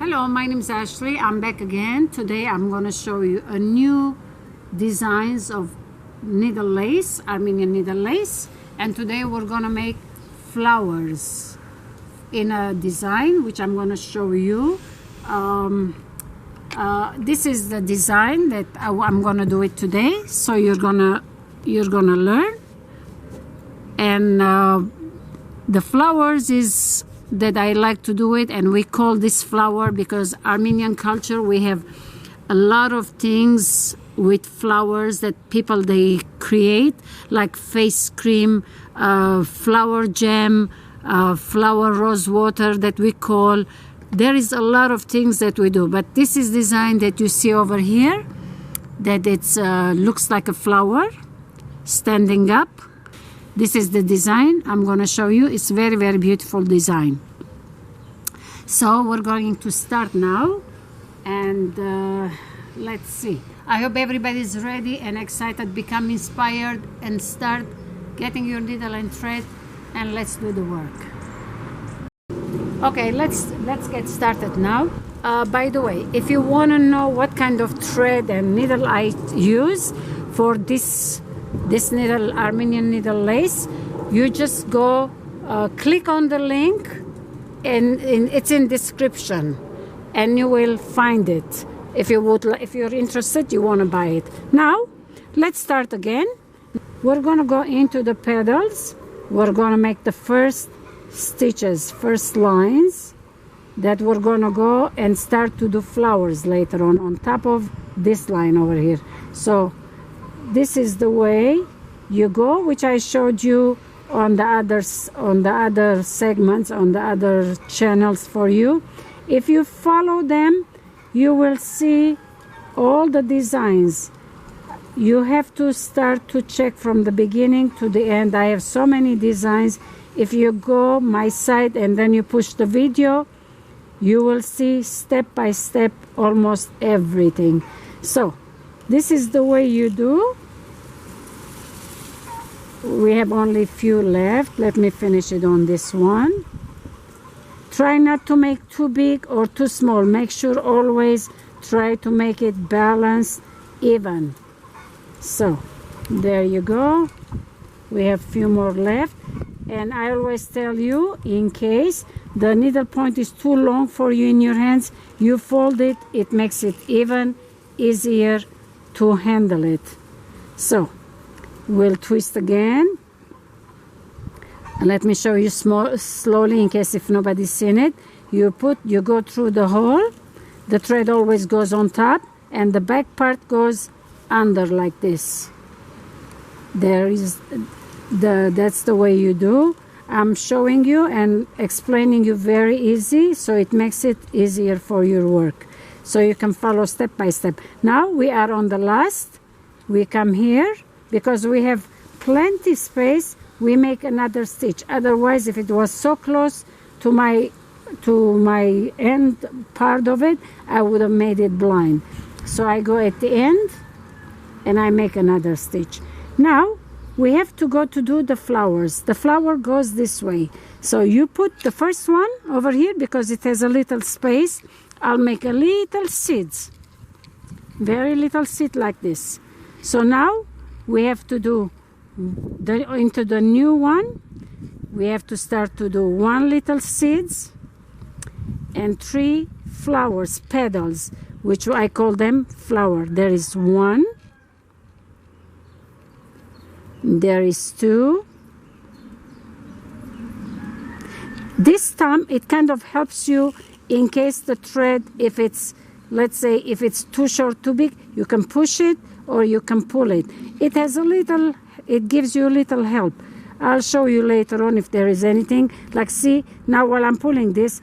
Hello, my name is Ashley. I'm back again. Today I'm going to show you a new designs of needle lace, Armenian needle lace, and today we're going to make flowers in a design which I'm going to show you. This is the design that I'm going to do it today, so you're gonna learn. And the flowers is that I like to do it, and we call this flower because Armenian culture, we have a lot of things with flowers that people they create, like face cream, flower jam, flower rose water that we call. There is a lot of things that we do, but this is design that you see over here, that it's looks like a flower standing up. This is the design I'm going to show you. It's very, very beautiful design. So we're going to start now, and let's see. I hope everybody's ready and excited, become inspired, and start getting your needle and thread, and let's do the work. Okay, let's get started now. By the way, if you want to know what kind of thread and needle I use for this needle, Armenian needle lace, you just go click on the link, and it's in description, and you will find it. If you're interested, you want to buy it. Now let's start again. We're going to go into the petals. We're going to make the first stitches, first lines, that we're going to go and start to do flowers later on top of this line over here. So this is the way you go, which I showed you on the other segments, on the other channels for you. If you follow them, you will see all the designs. You have to start to check from the beginning to the end. I have so many designs. If you go my site and then you push the video, you will see step by step almost everything. So this is the way you do. We have only few left. Let me finish it on this one. Try not to make too big or too small. Make sure always try to make it balanced, even. So there you go. We have few more left. And I always tell you, in case the needle point is too long for you in your hands, you fold it. It makes it even easier to handle it. So we'll twist again. Let me show you slowly in case if nobody's seen it. You go through the hole. The thread always goes on top, and the back part goes under like this. That's the way you do. I'm showing you and explaining you very easy, so it makes it easier for your work. So you can follow step by step. Now we are on the last. We come here. Because we have plenty space, we make another stitch. Otherwise, if it was so close to my end part of it, I would have made it blind. So I go at the end and I make another stitch. Now we have to go to do the flowers. The flower goes this way. So you put the first one over here because it has a little space. I'll make a little seeds, very little seed like this. So now we have to do into the new one. We have to start to do one little seeds and 3 flowers, petals, which I call them flower. There is 1, there is 2. This time it kind of helps you in case the thread, if it's, let's say, if it's too short, too big, you can push it or you can pull it. It has a little, it gives you a little help. I'll show you later on if there is anything. Like, see, now while I'm pulling this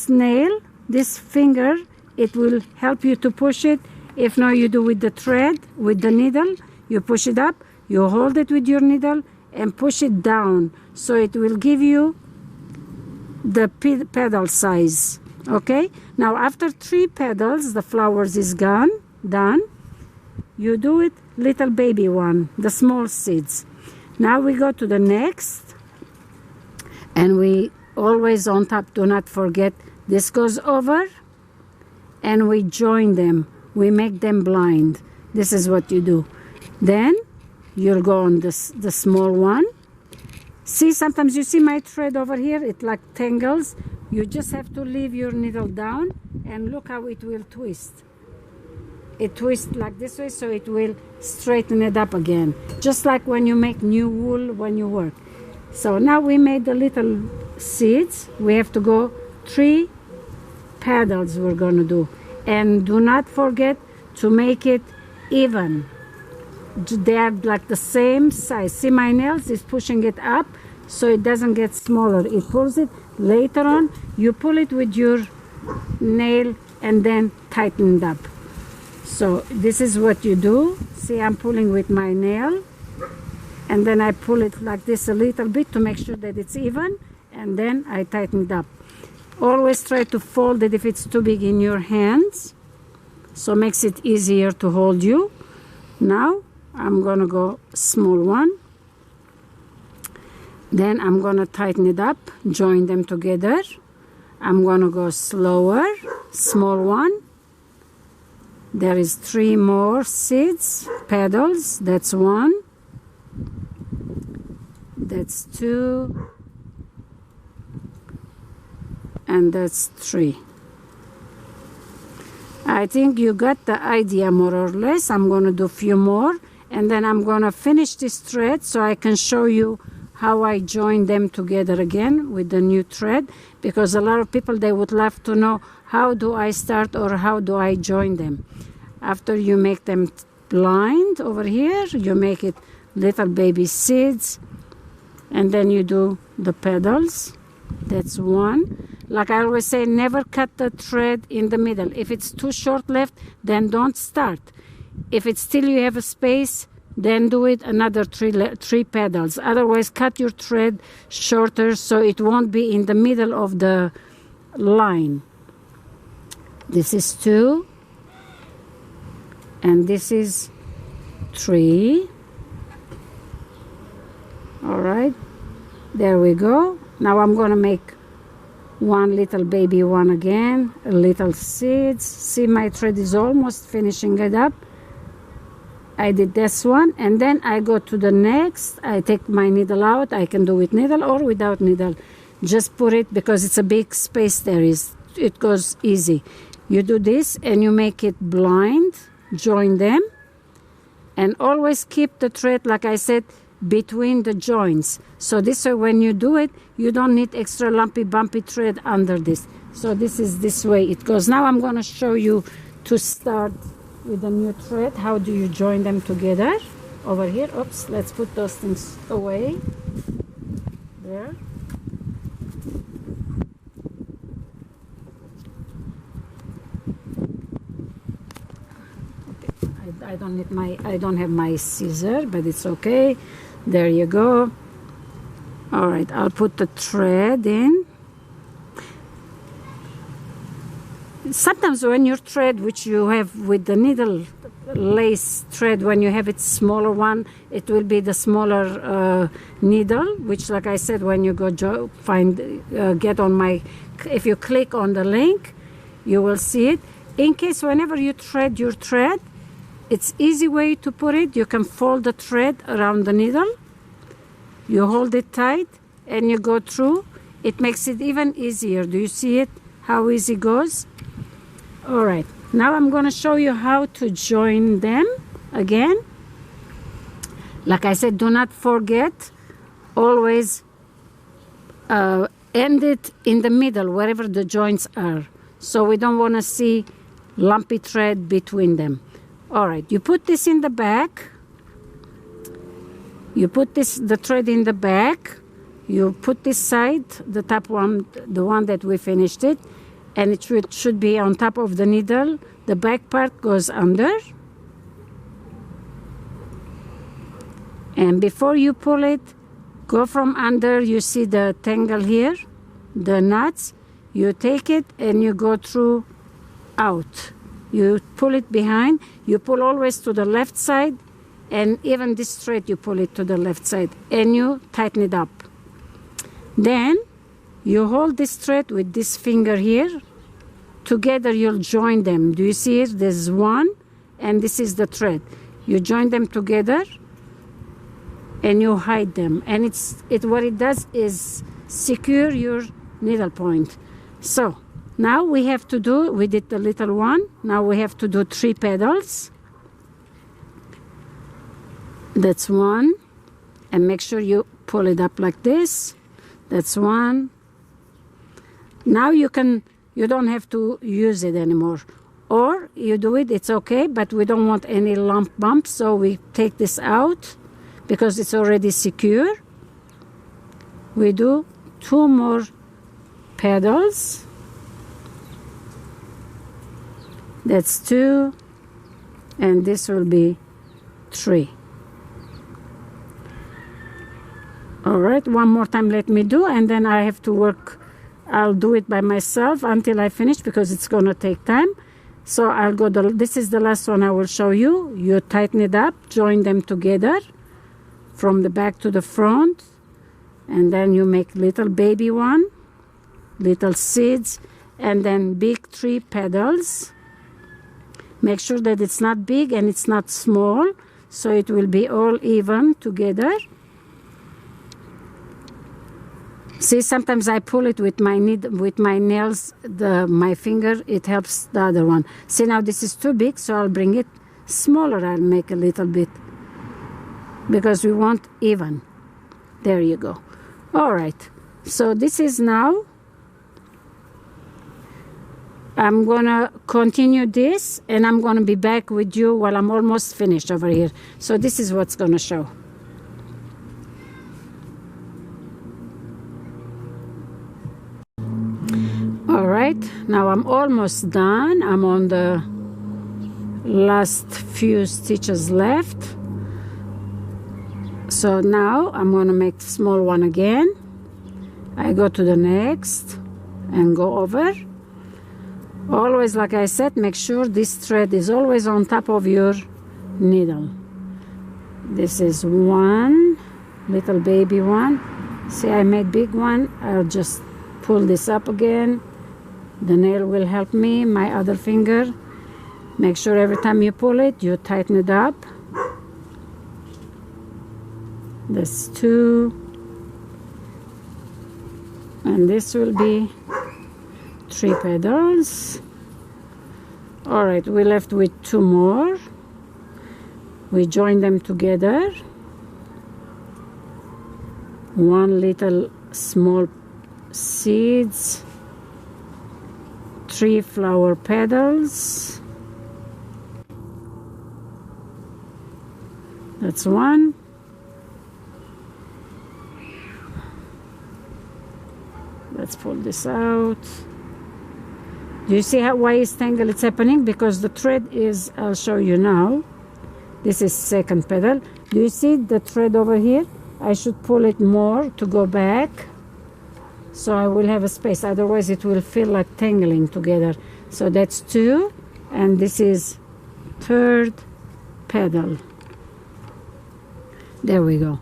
nail, this finger, it will help you to push it. If not, you do with the thread, with the needle, you push it up, you hold it with your needle and push it down. So it will give you the pedal size. Okay? Now after 3 petals, the flowers is done. You do it little baby one, the small seeds. Now we go to the next, and we always on top, do not forget, this goes over and we join them. We make them blind. This is what you do. Then you'll go on the small one. See, sometimes you see my thread over here, it like tangles. You just have to leave your needle down and look how it will twist. It twists like this way, so it will straighten it up again. Just like when you make new wool when you work. So now we made the little seeds. We have to go 3 petals we're going to do. And do not forget to make it even. They are like the same size. See, my nails is pushing it up so it doesn't get smaller. It pulls it. Later on, you pull it with your nail and then tighten it up. So this is what you do. See, I'm pulling with my nail, and then I pull it like this a little bit to make sure that it's even, and then I tighten it up. Always try to fold it if it's too big in your hands, so makes it easier to hold you. Now I'm gonna go small one, then I'm gonna tighten it up, join them together. I'm gonna go slower, small one. There is 3 more seeds, petals. That's 1, that's 2, and that's 3. I think you got the idea more or less. I'm going to do a few more, and then I'm going to finish this thread so I can show you how I join them together again with the new thread, because a lot of people, they would love to know how do I start or how do I join them. After you make them blind over here, you make it little baby seeds, and then you do the petals. That's 1. Like I always say, never cut the thread in the middle. If it's too short left, then don't start. If it's still you have a space, then do it another 3 petals. Otherwise, cut your thread shorter so it won't be in the middle of the line. This is 2, and this is 3. All right, there we go. Now I'm going to make 1 little baby one again, a little seeds. See, my thread is almost finishing it up. I did this one, and then I go to the next. I take my needle out. I can do with needle or without needle. Just put it, because it's a big space there is. It goes easy. You do this and you make it blind. Join them, and always keep the thread, like I said, between the joints. So this way, when you do it, you don't need extra lumpy bumpy thread under this. So this is this way it goes. Now I'm going to show you to start with the new thread. How do you join them together? Over here. Oops, let's put those things away. There. I don't have my scissor, but it's okay. There you go. All right, I'll put the thread in. Sometimes when your thread, which you have with the needle lace thread, when you have it smaller one, it will be the smaller needle, which, like I said, when you go get on my, if you click on the link, you will see it. In case whenever you thread your thread, it's easy way to put it. You can fold the thread around the needle. You hold it tight and you go through. It makes it even easier. Do you see it? How easy it goes? All right. Now I'm going to show you how to join them again. Like I said, do not forget. Always end it in the middle, wherever the joints are. So we don't want to see lumpy thread between them. All right, you put this in the back. You put the thread in the back. You put this side, the top one, the one that we finished it, and it should be on top of the needle. The back part goes under. And before you pull it, go from under. You see the tangle here, the knots. You take it and you go through out. You pull it behind. You pull always to the left side, and even this thread you pull it to the left side, and you tighten it up. Then you hold this thread with this finger here together you'll join them. Do you see it? There's one, and this is the thread. You join them together and you hide them, and what it does is secure your needle point. So now we have to do, we did the little one, now we have to do 3 petals. That's one, and make sure you pull it up like this. That's one. Now you don't have to use it anymore, or you do it, it's okay, but we don't want any lump bumps, so we take this out because it's already secure. We do 2 more petals. That's 2, and this will be 3. All right, one more time let me do, and then I have to work. I'll do it by myself until I finish because it's gonna take time. So I'll go, this is the last one I will show you. You tighten it up, join them together from the back to the front, and then you make little baby one, little seeds, and then big 3 petals. Make sure that it's not big and it's not small, so it will be all even together. See, sometimes I pull it with my nails, my finger, it helps the other one. See, now this is too big, so I'll bring it smaller. I'll make a little bit because we want even. There you go. All right, so this is now, I'm gonna continue this, and I'm gonna be back with you while I'm almost finished over here. So this is what's gonna show. All right, now I'm almost done. I'm on the last few stitches left. So now I'm going to make the small one again. I go to the next and go over. Always, like I said, make sure this thread is always on top of your needle. This is one, little baby one. See, I made big one. I'll just pull this up again. The nail will help me, my other finger. Make sure every time you pull it, you tighten it up. That's 2. And this will be 3 petals. All right, we're left with 2 more. We join them together. 1 little small seeds. 3 flower petals. That's 1. Let's pull this out. Do you see why it's tangled? It's happening because the thread is, I'll show you now. This is second petal. Do you see the thread over here? I should pull it more to go back, so I will have a space, otherwise it will feel like tangling together. So that's 2, and this is third petal. There we go.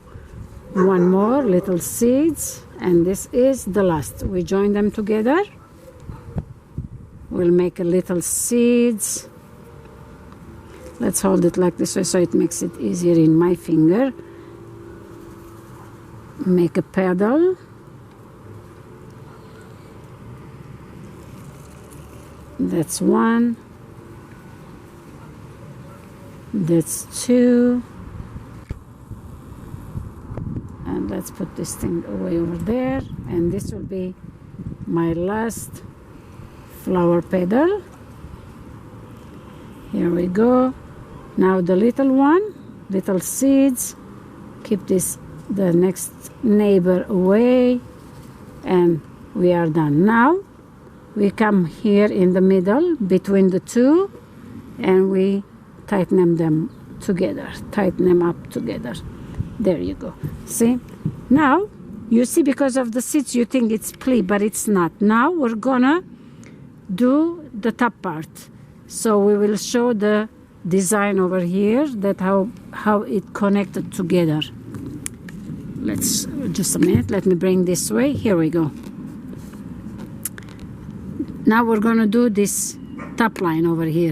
1 more, little seeds, and this is the last. We join them together. We'll make a little seeds. Let's hold it like this way so it makes it easier in my finger. Make a petal. That's 1. That's 2. And let's put this thing away over there. And this will be my last flower petal. Here we go. Now the little one, little seeds. Keep the next neighbor away. And we are done. Now we come here in the middle between the 2, and we tighten them together. Tighten them up together. There you go. See? Now, you see, because of the seeds, you think it's pleat, but it's not. Now we're gonna do the top part. So we will show the design over here, that how it connected together. Let's, just a minute, let me bring this way. Here we go. Now we're gonna do this top line over here.